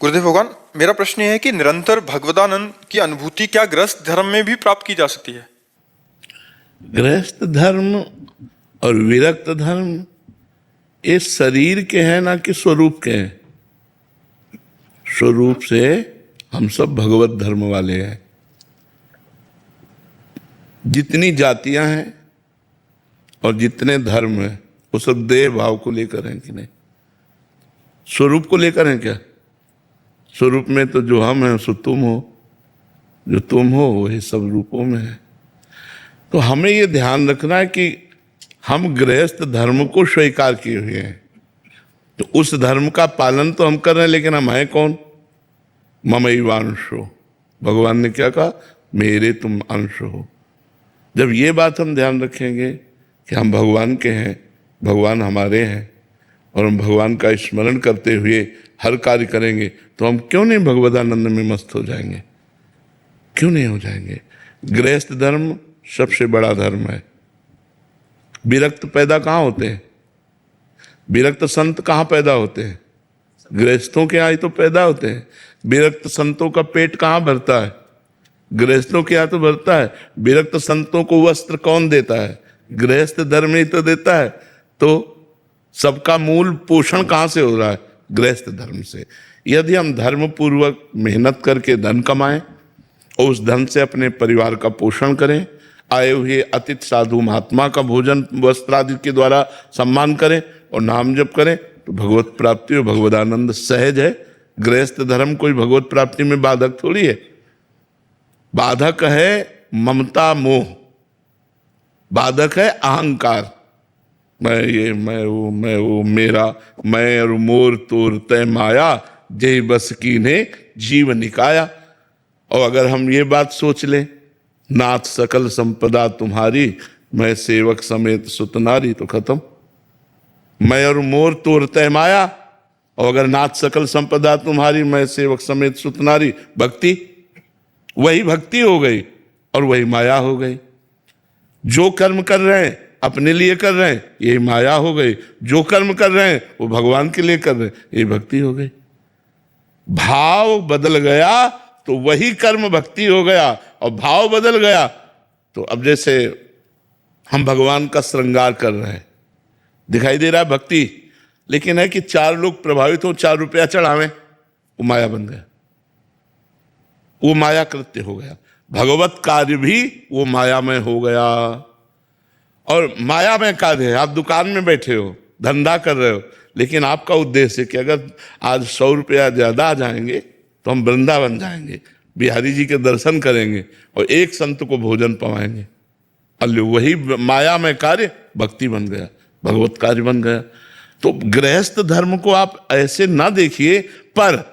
गुरुदेव भगवान, मेरा प्रश्न यह है कि निरंतर भगवदानंद की अनुभूति क्या गृहस्थ धर्म में भी प्राप्त की जा सकती है? गृहस्थ धर्म और विरक्त धर्म ये शरीर के हैं ना कि स्वरूप के हैं। स्वरूप से हम सब भगवत धर्म वाले हैं। जितनी जातियां हैं और जितने धर्म हैं वो सब देह भाव को लेकर हैं कि नहीं, स्वरूप को लेकर हैं क्या? स्वरूप में तो जो हम हैं सो तुम हो, जो तुम हो वही सब रूपों में है। तो हमें ये ध्यान रखना है कि हम गृहस्थ धर्म को स्वीकार किए हुए हैं, तो उस धर्म का पालन तो हम कर रहे हैं, लेकिन हम हैं कौन? ममैवांशो। भगवान ने क्या कहा? मेरे तुम अंश हो। जब ये बात हम ध्यान रखेंगे कि हम भगवान के हैं, भगवान हमारे हैं, और हम भगवान का स्मरण करते हुए हर कार्य करेंगे, तो हम क्यों नहीं भगवदानंद में मस्त हो जाएंगे? क्यों नहीं हो जाएंगे? गृहस्थ धर्म सबसे बड़ा धर्म है। विरक्त पैदा कहाँ होते हैं? विरक्त संत कहाँ पैदा होते हैं? गृहस्थों के यहाँ ही तो पैदा होते हैं। विरक्त संतों का पेट कहाँ भरता है? गृहस्थों के यहाँ तो भरता है। विरक्त संतों को वस्त्र कौन देता है? गृहस्थ धर्म ही तो देता है। तो सबका मूल पोषण कहाँ से हो रहा है? गृहस्थ धर्म से। यदि हम धर्म पूर्वक मेहनत करके धन कमाएं और उस धन से अपने परिवार का पोषण करें, आए हुए अतिथि साधु महात्मा का भोजन वस्त्र आदि के द्वारा सम्मान करें और नाम जप करें, तो भगवत प्राप्ति और भगवदानंद सहज है। गृहस्थ धर्म कोई भगवत प्राप्ति में बाधक थोड़ी है। बाधक है ममता मोह, बाधक है अहंकार। मैं ये, मैं वो, मेरा, मैं और मोर तोर तय माया, जय बस की ने जीव निकाया। और अगर हम ये बात सोच लें, नाथ सकल संपदा तुम्हारी, मैं सेवक समेत सुतनारी, तो खत्म। मैं और मोर तोर तय माया, और अगर नाथ सकल संपदा तुम्हारी, मैं सेवक समेत सुतनारी, भक्ति, वही भक्ति हो गई और वही माया हो गई। जो कर्म कर रहे हैं अपने लिए कर रहे हैं, यही माया हो गई। जो कर्म कर रहे हैं वो भगवान के लिए कर रहे हैं, ये भक्ति हो गई। भाव बदल गया तो वही कर्म भक्ति हो गया, और भाव बदल गया तो अब जैसे हम भगवान का श्रृंगार कर रहे हैं, दिखाई दे रहा है भक्ति, लेकिन है कि 4 लोग प्रभावित हो, 4 रुपया चढ़ावें, वो माया बन गया, वो माया कृत्य हो गया। भगवत कार्य भी वो मायामय हो गया। और मायामय कार्य है, आप दुकान में बैठे हो, धंधा कर रहे हो, लेकिन आपका उद्देश्य है कि अगर आज 100 रुपया ज्यादा आ जाएंगे तो हम वृंदावन जाएंगे, बिहारी जी के दर्शन करेंगे और एक संत को भोजन पवाएंगे। अल्ले वही मायामय कार्य भक्ति बन गया, भगवत कार्य बन गया। तो गृहस्थ धर्म को आप ऐसे ना देखिए, पर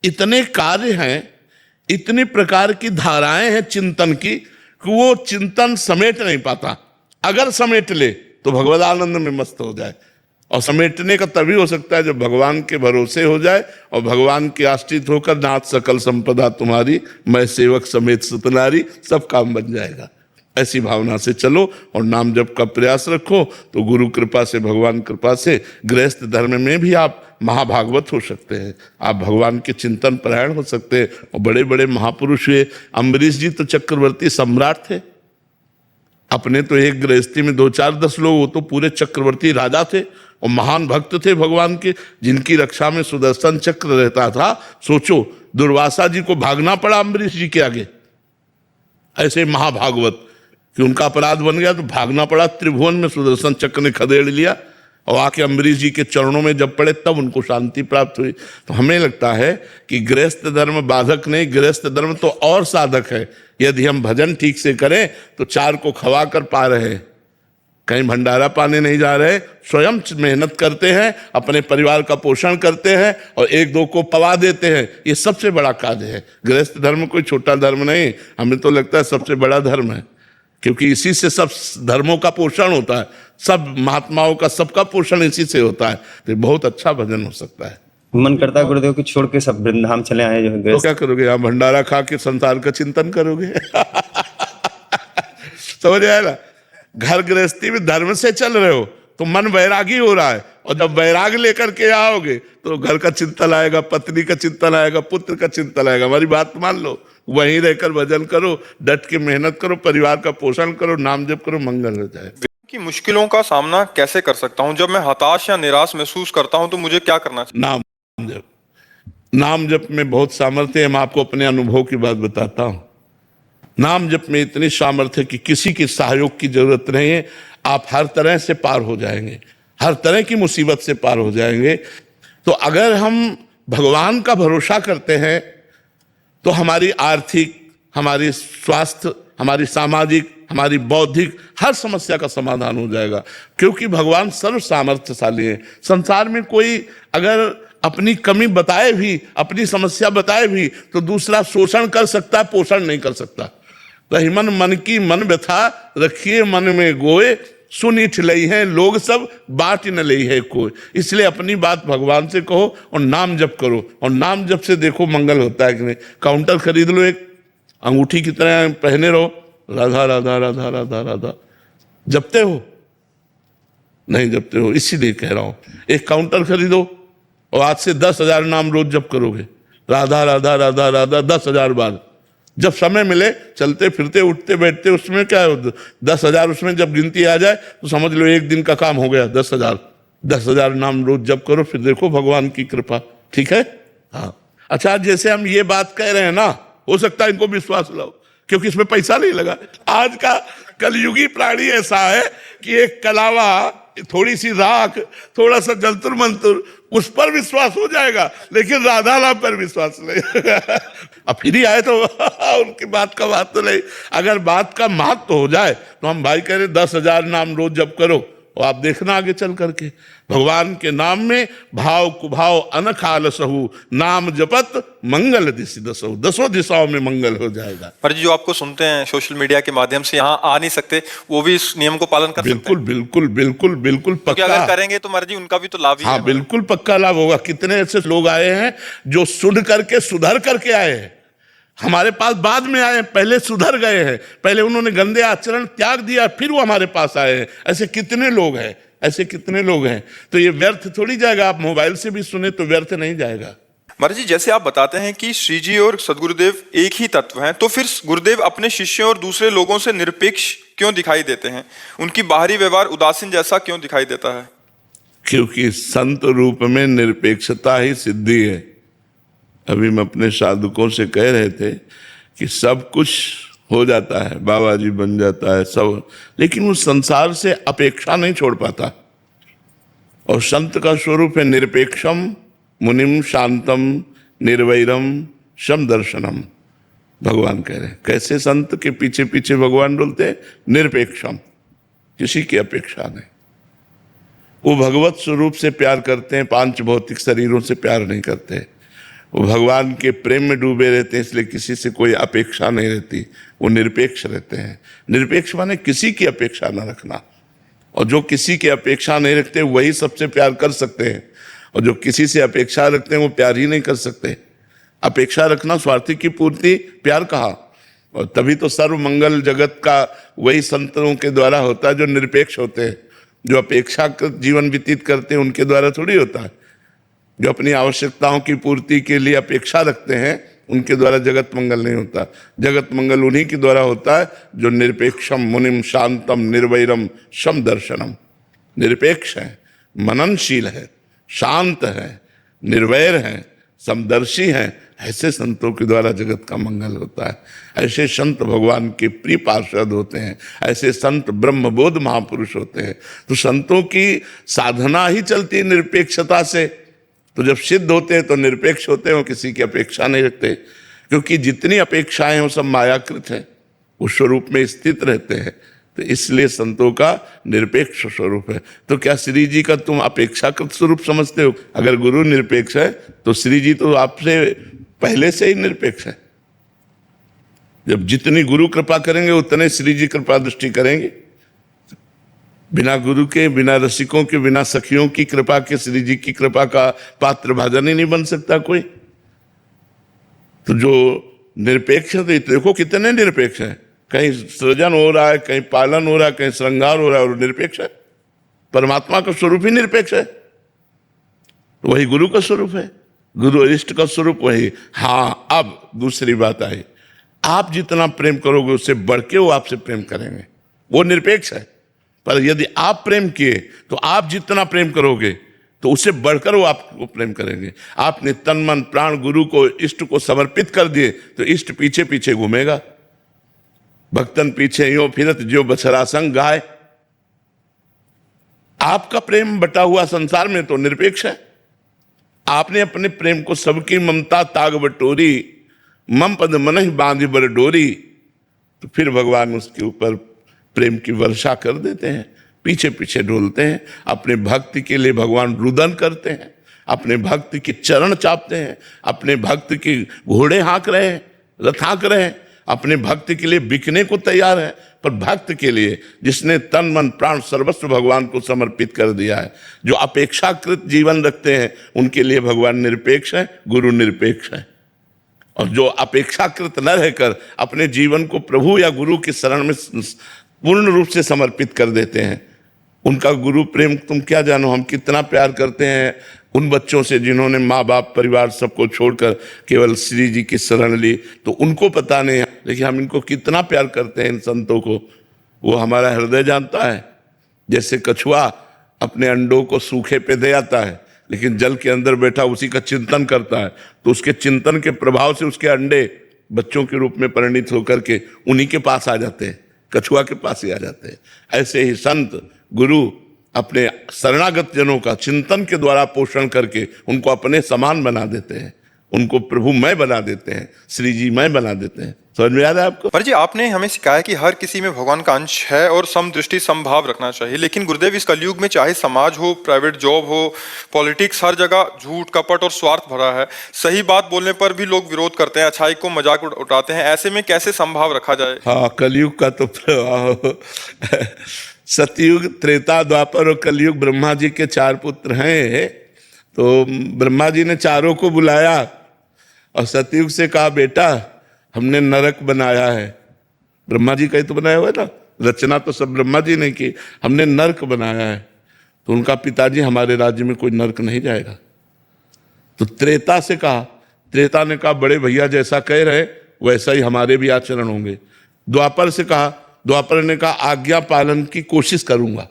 इतने कार्य हैं, इतनी प्रकार की धाराएं हैं चिंतन की, कि वो चिंतन समेट नहीं पाता। अगर समेट ले तो भगवदानंद में मस्त हो जाए। और समेटने का तभी हो सकता है जब भगवान के भरोसे हो जाए और भगवान के आश्रित होकर, नाथ सकल संपदा तुम्हारी, मैं सेवक समेत सुतनारी, सब काम बन जाएगा। ऐसी भावना से चलो और नाम जप का प्रयास रखो, तो गुरु कृपा से, भगवान कृपा से गृहस्थ धर्म में भी आप महाभागवत हो सकते हैं। आप भगवान के चिंतन परायण हो सकते हैं। और बड़े बड़े महापुरुष हुए। अम्बरीश जी तो चक्रवर्ती सम्राट थे। अपने तो एक गृहस्थी में 2-4-10 लोग, वो तो पूरे चक्रवर्ती राजा थे और महान भक्त थे भगवान के, जिनकी रक्षा में सुदर्शन चक्र रहता था। सोचो, दुर्वासा जी को भागना पड़ा अम्बरीश जी के आगे। ऐसे महाभागवत कि उनका अपराध बन गया तो भागना पड़ा, त्रिभुवन में सुदर्शन चक्र ने खदेड़ लिया, और आके अम्बरीश जी के चरणों में जब पड़े तब उनको शांति प्राप्त हुई। तो हमें लगता है कि गृहस्थ धर्म बाधक नहीं, गृहस्थ धर्म तो और साधक है। यदि हम भजन ठीक से करें तो 4 को खवा कर पा रहे हैं, कहीं भंडारा पाने नहीं जा रहे, स्वयं मेहनत करते हैं, अपने परिवार का पोषण करते हैं और 1-2 को पवा देते हैं। ये सबसे बड़ा कार्य है। गृहस्थ धर्म कोई छोटा धर्म नहीं, हमें तो लगता है सबसे बड़ा धर्म है, क्योंकि इसी से सब धर्मों का पोषण होता है, सब महात्माओं का, सबका पोषण इसी से होता है। तो बहुत अच्छा भजन हो सकता है। मन करता है गुरुदेव कि छोड़ के सब वृंदावन चले आए जो है। तो क्या करोगे? आप भंडारा खा के संसार का चिंतन करोगे? समझ आया ना? घर गृहस्थी में धर्म से चल रहे हो तो मन वैरागी हो रहा है, और जब वैराग लेकर के आओगे तो घर का चिंतन आएगा, पत्नी का चिंतन आएगा, पुत्र का चिंतन आएगा। हमारी बात मान लो, वहीं रहकर भजन करो, डट के मेहनत करो, परिवार का पोषण करो, नाम जप करो, मंगल हो जाए। कि मुश्किलों का सामना कैसे कर सकता हूँ? जब मैं हताश या निराश महसूस करता हूँ तो मुझे क्या करना चाहिए? नाम जप, नाम जप में बहुत सामर्थ्य है। मैं आपको अपने अनुभव की बात बताता हूँ। नाम जप में इतनी सामर्थ्य कि किसी के सहयोग की जरूरत नहीं है। आप हर तरह से पार हो जाएंगे, हर तरह की मुसीबत से पार हो जाएंगे। तो अगर हम भगवान का भरोसा करते हैं तो हमारी आर्थिक, हमारी स्वास्थ्य, हमारी सामाजिक, हमारी बौद्धिक हर समस्या का समाधान हो जाएगा, क्योंकि भगवान सर्व सामर्थ्यशाली है। संसार में कोई अगर अपनी कमी बताए भी, अपनी समस्या बताए भी, तो दूसरा शोषण कर सकता है, पोषण नहीं कर सकता। रही मन मन की मन व्यथा, रखिए मन में गोए, सुनी ठिलई है लोग सब, बात न लई है कोई। इसलिए अपनी बात भगवान से कहो और नाम जप करो, और नाम जप से देखो मंगल होता है कि नहीं। काउंटर खरीद लो, एक अंगूठी की तरह पहने रहो, राधा राधा राधा राधा राधा। जपते हो? नहीं जपते हो, इसीलिए कह रहा हूं एक काउंटर खरीदो और आज से 10,000 नाम रोज जप करोगे, राधा राधा राधा राधा 10,000 बार। जब समय मिले, चलते फिरते उठते बैठते, उसमें क्या है, 10,000 उसमें जब गिनती आ जाए तो समझ लो एक दिन का काम हो गया। 10,000 नाम रोज जप करो, फिर देखो भगवान की कृपा। ठीक है? हाँ। अच्छा, जैसे हम ये बात कह रहे हैं ना, हो सकता है इनको विश्वास लाओ, क्योंकि इसमें पैसा नहीं लगा। आज का कलयुगी प्राणी ऐसा है कि एक कलावा, थोड़ी सी राख, थोड़ा सा जंतुर मंतुर, उस पर विश्वास हो जाएगा, लेकिन राधा नाम पर विश्वास नहीं। अब फिर ही आए तो उनकी बात का बात तो नहीं। अगर बात का महत्व हो जाए तो हम भाई कह रहे 10,000 नाम रोज जप करो, और आप देखना आगे चल करके भगवान के नाम में भाव कुभाव अनखाल सहु, नाम जपत मंगल दिशि दसो, दसों दिशाओं में मंगल हो जाएगा। पर जो आपको सुनते हैं सोशल मीडिया के माध्यम से, यहाँ आ नहीं सकते, वो भी इस नियम को पालन कर सकते हैं? बिल्कुल बिल्कुल बिल्कुल बिल्कुल क्योंकि पक्का। अगर करेंगे तो मर्जी उनका भी तो लाभ ही हाँ है। बिल्कुल पक्का लाभ होगा। कितने ऐसे लोग आए हैं जो सुन करके सुधर करके आए हैं, हमारे पास बाद में आए, पहले सुधर गए हैं, पहले उन्होंने गंदे आचरण त्याग दिया, फिर वो हमारे पास आए हैं। ऐसे कितने लोग हैं, ऐसे कितने लोग हैं। तो ये व्यर्थ थोड़ी जाएगा। आप मोबाइल से भी सुने तो व्यर्थ नहीं जाएगा। महाराज जी, जैसे आप बताते हैं कि श्री जी और सदगुरुदेव एक ही तत्व हैं, तो फिर गुरुदेव अपने शिष्यों और दूसरे लोगों से निरपेक्ष क्यों दिखाई देते हैं? उनकी बाहरी व्यवहार उदासीन जैसा क्यों दिखाई देता है? क्योंकि संत रूप में निरपेक्षता ही सिद्धि है। अभी हम अपने साधुकों से कह रहे थे कि सब कुछ हो जाता है, बाबा जी बन जाता है सब, लेकिन वो संसार से अपेक्षा नहीं छोड़ पाता। और संत का स्वरूप है निरपेक्षम मुनिम शांतम निर्वैरम सम दर्शनम। भगवान कह रहे हैं कैसे संत के पीछे पीछे भगवान डुलते हैं? निरपेक्षम, किसी की अपेक्षा नहीं। वो भगवत स्वरूप से प्यार करते हैं, पांच भौतिक शरीरों से प्यार नहीं करते। वो भगवान के प्रेम में डूबे रहते हैं, इसलिए किसी से कोई अपेक्षा नहीं रहती। वो निरपेक्ष रहते हैं। निरपेक्ष माने किसी की अपेक्षा न रखना, और जो किसी की अपेक्षा नहीं रखते वही सबसे प्यार कर सकते हैं, और जो किसी से अपेक्षा रखते हैं वो प्यार ही नहीं कर सकते। अपेक्षा रखना स्वार्थी की पूर्ति प्यार कहा। और तभी तो सर्व मंगल जगत का वही संतों के द्वारा होता है जो निरपेक्ष होते हैं। जो अपेक्षाकृत जीवन व्यतीत करते हैं उनके द्वारा थोड़ी होता है। जो अपनी आवश्यकताओं की पूर्ति के लिए अपेक्षा रखते हैं उनके द्वारा जगत मंगल नहीं होता। जगत मंगल उन्हीं के द्वारा होता है जो निरपेक्षम मुनिम शांतम निर्वैरम सम दर्शनम। निरपेक्ष है, मननशील है, शांत है, निर्वैर है, समदर्शी है, ऐसे संतों के द्वारा जगत का मंगल होता है। ऐसे संत भगवान के प्रिय पार्षद होते हैं, ऐसे संत ब्रह्मबोध महापुरुष होते हैं। तो संतों की साधना ही चलती है निरपेक्षता से। तो जब सिद्ध होते हैं तो निरपेक्ष होते हैं, वो किसी की अपेक्षा नहीं रखते, क्योंकि जितनी अपेक्षाएं हैं वो सब मायाकृत है, उस स्वरूप में स्थित रहते हैं। तो इसलिए संतों का निरपेक्ष स्वरूप है। तो क्या श्री जी का तुम अपेक्षाकृत स्वरूप समझते हो? अगर गुरु निरपेक्ष है तो श्री जी तो आपसे पहले से ही निरपेक्ष है। जब जितनी गुरु कृपा करेंगे उतने श्री जी कृपा दृष्टि करेंगे। बिना गुरु के, बिना रसिकों के, बिना सखियों की कृपा के श्री जी की कृपा का पात्र भाजन ही नहीं बन सकता कोई। तो जो निरपेक्ष है, तो देखो कितने निरपेक्ष हैं। कहीं सृजन हो रहा है, कहीं पालन हो रहा है, कहीं श्रृंगार हो रहा है, और निरपेक्ष है। परमात्मा का स्वरूप ही निरपेक्ष है। तो वही गुरु का स्वरूप है, गुरु इष्ट का स्वरूप वही। हाँ, अब दूसरी बात आई, आप जितना प्रेम करोगे उससे बढ़ के वो आपसे प्रेम करेंगे, वो निरपेक्ष है। पर यदि आप प्रेम किए तो आप जितना प्रेम करोगे तो उससे बढ़कर वो आपको प्रेम करेंगे। आपने तन मन प्राण गुरु को इष्ट को समर्पित कर दिए तो इष्ट पीछे पीछे घूमेगा। भक्तन पीछे यो फिरत जो बछड़ा संग गाय। आपका प्रेम बटा हुआ संसार में तो निरपेक्ष है। आपने अपने प्रेम को सबकी ममता ताग बटोरी, मम पद मन ही बांधी बर डोरी, तो फिर भगवान उसके ऊपर प्रेम की वर्षा कर देते हैं, पीछे पीछे डोलते हैं। अपने भक्ति के लिए भगवान रुदन करते हैं, अपने भक्ति के चरण चापते हैं, अपने भक्ति के घोड़े हाँक रहे हैं, रथ हाँक रहे हैं, अपने भक्ति के लिए बिकने को तैयार है। पर भक्त के लिए जिसने तन मन प्राण सर्वस्व भगवान को समर्पित कर दिया है, जो अपेक्षाकृत जीवन रखते हैं, उनके लिए भगवान निरपेक्ष है, गुरु निरपेक्ष है। और जो अपेक्षाकृत न रहकर अपने जीवन को प्रभु या गुरु की शरण में पूर्ण रूप से समर्पित कर देते हैं, उनका गुरु प्रेम तुम क्या जानो। हम कितना प्यार करते हैं उन बच्चों से जिन्होंने माँ बाप परिवार सबको छोड़कर केवल श्री जी की शरण ली, तो उनको पता नहीं है, लेकिन हम इनको कितना प्यार करते हैं इन संतों को। वो हमारा हृदय जानता है। जैसे कछुआ अपने अंडों को सूखे पे दे आता है, लेकिन जल के अंदर बैठा उसी का चिंतन करता है, तो उसके चिंतन के प्रभाव से उसके अंडे बच्चों के रूप में परिणित होकर के उन्हीं के पास आ जाते हैं, कछुआ के पास ही आ जाते हैं। ऐसे ही संत गुरु अपने शरणागत जनों का चिंतन के द्वारा पोषण करके उनको अपने समान बना देते हैं, उनको प्रभुमय बना देते हैं, श्री जी मय बना देते हैं। समझ में आ रहा है आपको? पर जी आपने हमें सिखाया कि हर किसी में भगवान का अंश है और समदृष्टि समभाव रखना चाहिए, लेकिन गुरुदेव इस कलयुग में चाहे समाज हो, प्राइवेट जॉब हो, पॉलिटिक्स, हर जगह झूठ कपट और स्वार्थ भरा है। सही बात बोलने पर भी लोग विरोध करते हैं, अच्छाई को मजाक उठाते हैं। ऐसे में कैसे समभाव रखा जाए? हाँ, कलयुग का तो प्रभाव सतयुग, त्रेता, द्वापर और कलयुग ब्रह्मा जी के 4 पुत्र हैं। तो ब्रह्मा जी ने चारों को बुलाया और सतयुग से कहा, बेटा हमने नरक बनाया है। ब्रह्मा जी का ही तो बनाया हुआ है ना, रचना तो सब ब्रह्मा जी ने की, हमने नरक बनाया है। तो उनका पिताजी, हमारे राज्य में कोई नरक नहीं जाएगा। तो त्रेता से कहा, त्रेता ने कहा, बड़े भैया जैसा कह रहे वैसा ही हमारे भी आचरण होंगे। द्वापर से कहा, द्वापर ने कहा आज्ञा पालन की कोशिश करूंगा।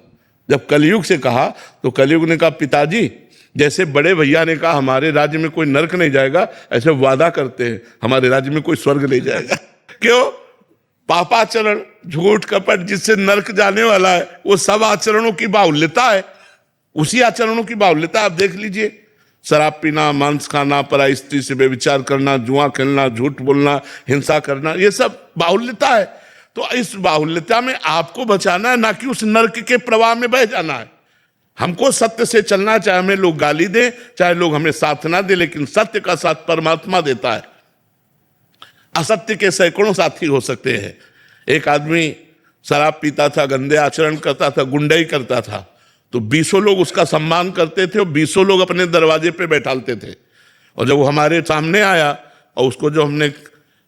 जब कलयुग से कहा तो कलयुग ने कहा, पिताजी जैसे बड़े भैया ने कहा हमारे राज्य में कोई नरक नहीं जाएगा, ऐसे वादा करते हैं हमारे राज्य में कोई स्वर्ग नहीं जाएगा। क्यों? पापाचरण, झूठ कपट जिससे नरक जाने वाला है, वो सब आचरणों की बाहुल्यता है, उसी आचरणों की बाहुल्यता। आप देख लीजिए, शराब पीना, मांस खाना, पराई स्त्री से व्यभिचार करना, जुआ खेलना, झूठ बोलना, हिंसा करना, ये सब बाहुल्यता है। तो इस बाहुल्यता में आपको बचाना है, ना कि उस नरक के प्रवाह में बह जाना है। हमको सत्य से चलना, चाहे हमें लोग गाली दें, चाहे लोग हमें साथ ना दें, लेकिन सत्य का साथ परमात्मा देता है। असत्य के सैकड़ों साथी हो सकते हैं। एक आदमी शराब पीता था, गंदे आचरण करता था, गुंडाई करता था, तो 20 लोग उसका सम्मान करते थे और 20 लोग अपने दरवाजे पे बैठालते थे। और जब वो हमारे सामने आया और उसको जो हमने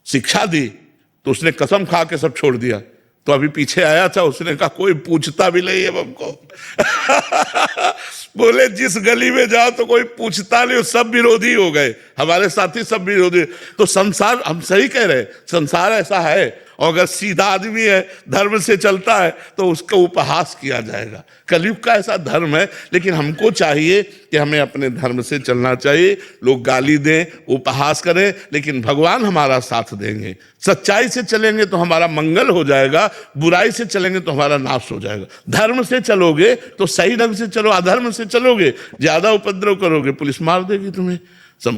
शिक्षा दी, तो उसने कसम खा के सब छोड़ दिया। तो अभी पीछे आया था, उसने कहा कोई पूछता भी नहीं है हमको। बोले जिस गली में जाओ तो कोई पूछता नहीं, सब विरोधी हो गए, हमारे साथी सब विरोधी। तो संसार, हम सही कह रहे, संसार ऐसा है। और अगर सीधा आदमी है, धर्म से चलता है, तो उसका उपहास किया जाएगा। कलयुग का ऐसा धर्म है, लेकिन हमको चाहिए कि हमें अपने धर्म से चलना चाहिए। लोग गाली दें, उपहास करें, लेकिन भगवान हमारा साथ देंगे। सच्चाई से चलेंगे तो हमारा मंगल हो जाएगा, बुराई से चलेंगे तो हमारा नाश हो जाएगा। धर्म से चलोगे तो सही ढंग से चलो, अधर्म से चलोगे, ज्यादा उपद्रव करोगे, पुलिस मार देगी तुम्हें,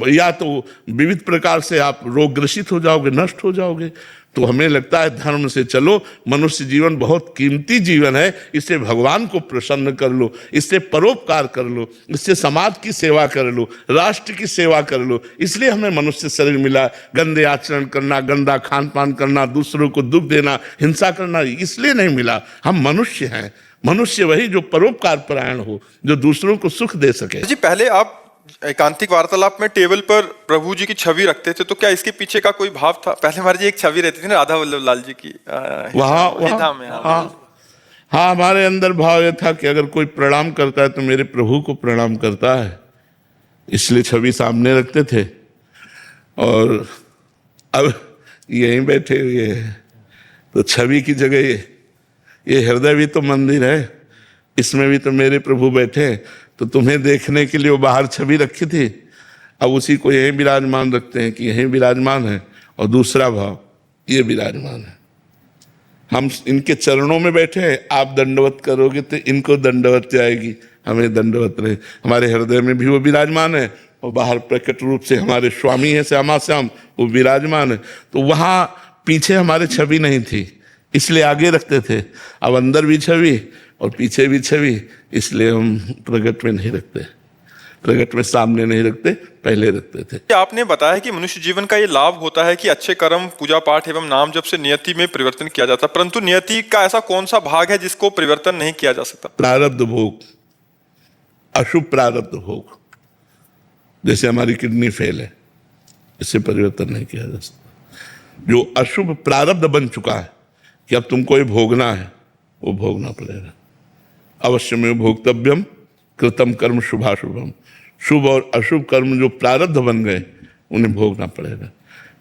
या तो विविध प्रकार से आप रोगग्रसित हो जाओगे, नष्ट हो जाओगे। तो हमें लगता है धर्म से चलो। मनुष्य जीवन बहुत कीमती जीवन है, इससे भगवान को प्रसन्न कर लो, इससे परोपकार कर लो, इससे समाज की सेवा कर लो, राष्ट्र की सेवा कर लो। इसलिए हमें मनुष्य शरीर मिला। गंदे आचरण करना, गंदा खान पान करना, दूसरों को दुख देना, हिंसा करना इसलिए नहीं मिला। हम मनुष्य हैं। मनुष्य वही जो परोपकार परायण हो, जो दूसरों को सुख दे सके। जी पहले आप एकांतिक वार्तालाप में टेबल पर प्रभु जी की छवि रखते थे, तो क्या इसके पीछे का कोई भाव था? पहले हमारी जी एक छवि रहती थी ना, राधा वल्लभ लाल जी की, हाँ, हमारे अंदर भाव यह था कि अगर कोई प्रणाम करता है तो मेरे प्रभु को प्रणाम करता है। इसलिए छवि सामने रखते थे। और अब यहीं बैठे हुए हैं, तो छवि की जगह ये हृदय भी तो मंदिर है, इसमें भी तो मेरे प्रभु बैठे हैं। तो तुम्हें देखने के लिए वो बाहर छवि रखी थी, अब उसी को यहीं विराजमान रखते हैं कि यहीं विराजमान है। और दूसरा भाव, ये विराजमान है, हम इनके चरणों में बैठे हैं, आप दंडवत करोगे तो इनको दंडवत जाएगी, हमें दंडवत रहे। हमारे हृदय में भी वो विराजमान है और बाहर प्रकट रूप से हमारे स्वामी है श्यामा श्याम, वो विराजमान है। तो वहां पीछे हमारे छवि नहीं थी, इसलिए आगे रखते थे। अब अंदर भी छवि और पीछे भी छवि, इसलिए हम प्रकट में नहीं रखते, प्रकट में सामने नहीं रखते, पहले रखते थे। आपने बताया कि मनुष्य जीवन का ये लाभ होता है कि अच्छे कर्म, पूजा पाठ एवं नाम जप से नियति में परिवर्तन किया जाता है, परंतु नियति का ऐसा कौन सा भाग है जिसको परिवर्तन नहीं किया जा सकता? प्रारब्ध भोग, अशुभ प्रारब्ध भोग। जैसे हमारी किडनी फेल है, इससे परिवर्तन नहीं किया जा सकता। जो अशुभ प्रारब्ध बन चुका है कि अब तुमको ये भोगना है, वो भोगना पड़ेगा। अवश्य में भोक्तव्यम कृतम कर्म शुभाशुभम। शुभ और अशुभ कर्म जो प्रारब्ध बन गए, उन्हें भोगना पड़ेगा।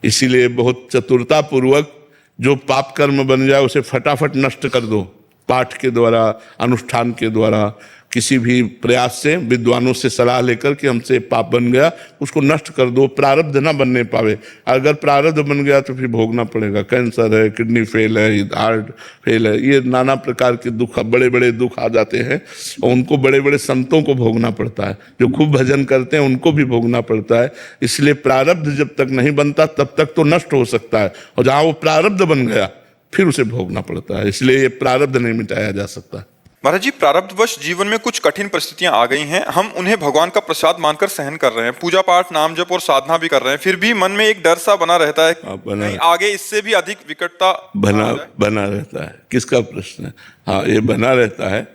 इसीलिए बहुत चतुरता पूर्वक जो पाप कर्म बन जाए उसे फटाफट नष्ट कर दो, पाठ के द्वारा, अनुष्ठान के द्वारा, किसी भी प्रयास से, विद्वानों से सलाह लेकर कि हमसे पाप बन गया, उसको नष्ट कर दो, प्रारब्ध ना बनने पावे। अगर प्रारब्ध बन गया तो फिर भोगना पड़ेगा। कैंसर है, किडनी फेल है, हार्ट फेल है, ये नाना प्रकार के दुख, बड़े बड़े दुख आ जाते हैं और उनको बड़े बड़े संतों को भोगना पड़ता है। जो खूब भजन करते हैं उनको भी भोगना पड़ता है। इसलिए प्रारब्ध जब तक नहीं बनता तब तक तो नष्ट हो सकता है, और जहाँ वो प्रारब्ध बन गया फिर उसे भोगना पड़ता है। इसलिए ये प्रारब्ध नहीं मिटाया जा सकता। महाराज जी, प्रारब्धवश जीवन में कुछ कठिन परिस्थितियां आ गई हैं, हम उन्हें भगवान का प्रसाद मानकर सहन कर रहे हैं, पूजा पाठ, नाम जप और साधना भी कर रहे हैं, फिर भी मन में एक डर सा बना रहता है, नहीं आगे इससे भी अधिक विकटता बना रहता है। किसका प्रश्न है? हाँ, ये बना रहता है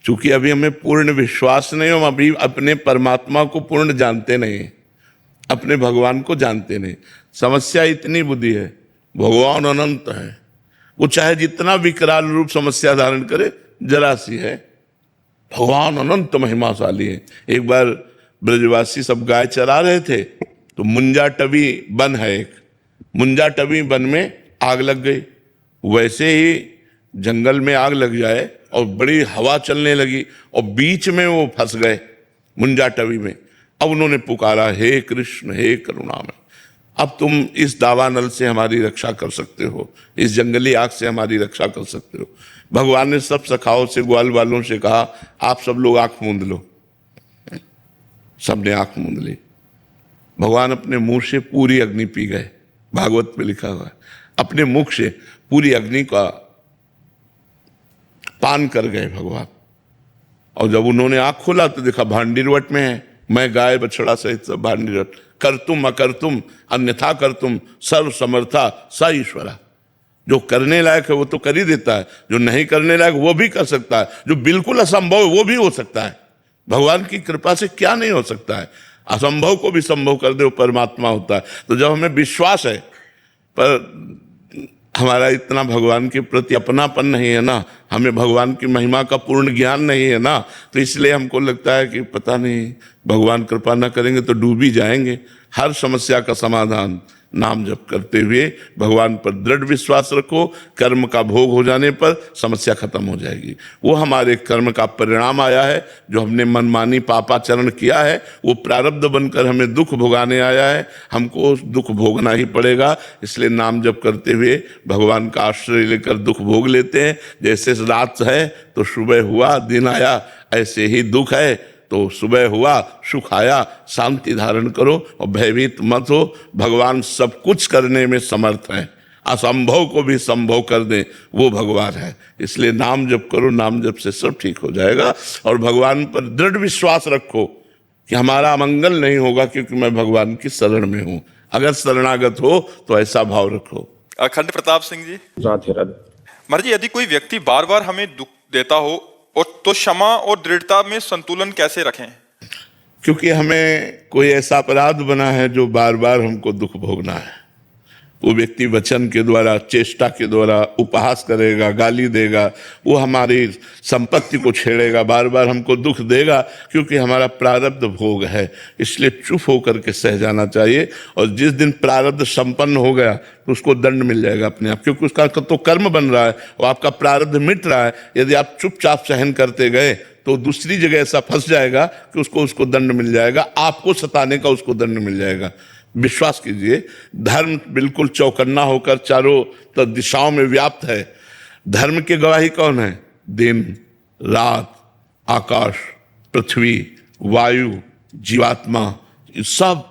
क्योंकि अभी हमें पूर्ण विश्वास नहीं, हम अभी अपने परमात्मा को पूर्ण जानते नहीं, अपने भगवान को जानते नहीं। समस्या इतनी बुद्धि है, भगवान अनंत है, वो चाहे जितना विकराल रूप समस्या धारण करे, जरा सी है। भगवान अनंत महिमाशाली है। एक बार ब्रजवासी सब गाय चरा रहे थे, तो मुंजा टवी वन है एक, मुंजा टवी वन में आग लग गई। वैसे ही जंगल में आग लग जाए और बड़ी हवा चलने लगी और बीच में वो फंस गए मुंजा टवी में। अब उन्होंने पुकारा, हे कृष्ण, हे करुणामय, अब तुम इस दावानल से हमारी रक्षा कर सकते हो, इस जंगली आग से हमारी रक्षा कर सकते हो। भगवान ने सब सखाओं से, ग्वाल वालों से कहा, आप सब लोग आंख मूंद लो। सबने आंख मूंद ली। भगवान अपने मुंह से पूरी अग्नि पी गए। भागवत में लिखा हुआ है, अपने मुख से पूरी अग्नि का पान कर गए भगवान। और जब उन्होंने आंख खोला तो देखा भांडीरवट में है, मैं गाय बछड़ा सहित सब भांडीरवट, कर तुम अकर तुम अन्यथा कर तुम, सर्व समर्था स ईश्वरा। जो करने लायक है वो तो कर ही देता है, जो नहीं करने लायक वो भी कर सकता है, जो बिल्कुल असंभव है वो भी हो सकता है। भगवान की कृपा से क्या नहीं हो सकता है? असंभव को भी संभव कर दे वो परमात्मा होता है। तो जब हमें विश्वास है, पर हमारा इतना भगवान के प्रति अपनापन नहीं है ना, हमें भगवान की महिमा का पूर्ण ज्ञान नहीं है ना, तो इसलिए हमको लगता है कि पता नहीं भगवान कृपा न करेंगे तो डूब ही जाएंगे। हर समस्या का समाधान नाम जप करते हुए भगवान पर दृढ़ विश्वास रखो। कर्म का भोग हो जाने पर समस्या खत्म हो जाएगी। वो हमारे कर्म का परिणाम आया है, जो हमने मनमानी पापाचरण किया है, वो प्रारब्ध बनकर हमें दुख भोगाने आया है। हमको दुख भोगना ही पड़ेगा। इसलिए नाम जप करते हुए भगवान का आश्रय लेकर दुख भोग लेते हैं। जैसे रात है तो सुबह हुआ, दिन आया, ऐसे ही दुख है तो सुबह हुआ, सुख आया। शांति धारण करो और भयभीत मत हो। भगवान सब कुछ करने में समर्थ है, असंभव को भी संभव कर दे, वो भगवान है। इसलिए नाम जप करो, नाम जप से सब ठीक हो जाएगा। और भगवान पर दृढ़ विश्वास रखो कि हमारा मंगल नहीं होगा क्योंकि मैं भगवान की शरण में हूं। अगर शरणागत हो तो ऐसा भाव रखो। अखंड प्रताप सिंह जी, राधे राधे। महाराज जी, यदि कोई व्यक्ति बार बार हमें दुख देता हो और तो क्षमा और दृढ़ता में संतुलन कैसे रखें? क्योंकि हमें कोई ऐसा अपराध बना है जो बार बार हमको दुख भोगना है, वो व्यक्ति वचन के द्वारा, चेष्टा के द्वारा उपहास करेगा, गाली देगा, वो हमारी संपत्ति को छेड़ेगा, बार बार हमको दुख देगा, क्योंकि हमारा प्रारब्ध भोग है। इसलिए चुप होकर के सह जाना चाहिए। और जिस दिन प्रारब्ध संपन्न हो गया तो उसको दंड मिल जाएगा अपने आप, क्योंकि उसका तो कर्म बन रहा है और आपका प्रारब्ध मिट रहा है। यदि आप चुपचाप सहन करते गए तो दूसरी जगह ऐसा फंस जाएगा कि उसको दंड मिल जाएगा, आपको सताने का उसको दंड मिल जाएगा। विश्वास कीजिए, धर्म बिल्कुल चौकन्ना होकर चारों दिशाओं में व्याप्त है। धर्म की गवाही कौन है? दिन, रात, आकाश, पृथ्वी, वायु, जीवात्मा, सब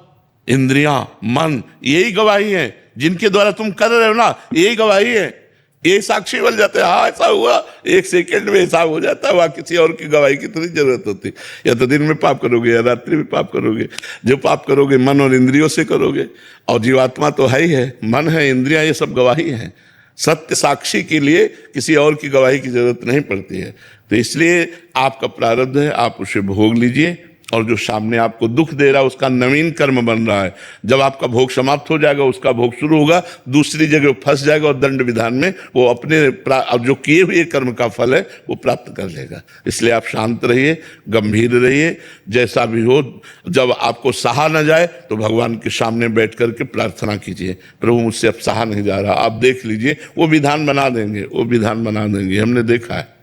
इंद्रियां, मन, यही गवाही है। जिनके द्वारा तुम कर रहे हो ना, यही गवाही है। ये साक्षी बन जाते हैं, हाँ ऐसा हुआ, एक सेकंड में हिसाब हो जाता है। वहां किसी और की गवाही की थोड़ी जरूरत होती। या तो दिन में पाप करोगे या रात्रि में पाप करोगे। जो पाप करोगे मन और इंद्रियों से करोगे। और जीवात्मा तो है ही है, मन है, इंद्रियां, ये सब गवाही है। सत्य साक्षी के लिए किसी और की गवाही की जरूरत नहीं पड़ती है। तो इसलिए आपका प्रारब्ध है, आप उसे भोग लीजिए। और जो सामने आपको दुख दे रहा है उसका नवीन कर्म बन रहा है। जब आपका भोग समाप्त हो जाएगा, उसका भोग शुरू होगा, दूसरी जगह फंस जाएगा और दंड विधान में वो अपने जो किए हुए कर्म का फल है वो प्राप्त कर लेगा। इसलिए आप शांत रहिए, गंभीर रहिए। जैसा भी हो, जब आपको सहा न जाए तो भगवान के सामने बैठ करके प्रार्थना कीजिए, प्रभु मुझसे अब सहा नहीं जा रहा, आप देख लीजिए। वो विधान बना देंगे, वो विधान बना देंगे, हमने देखा है।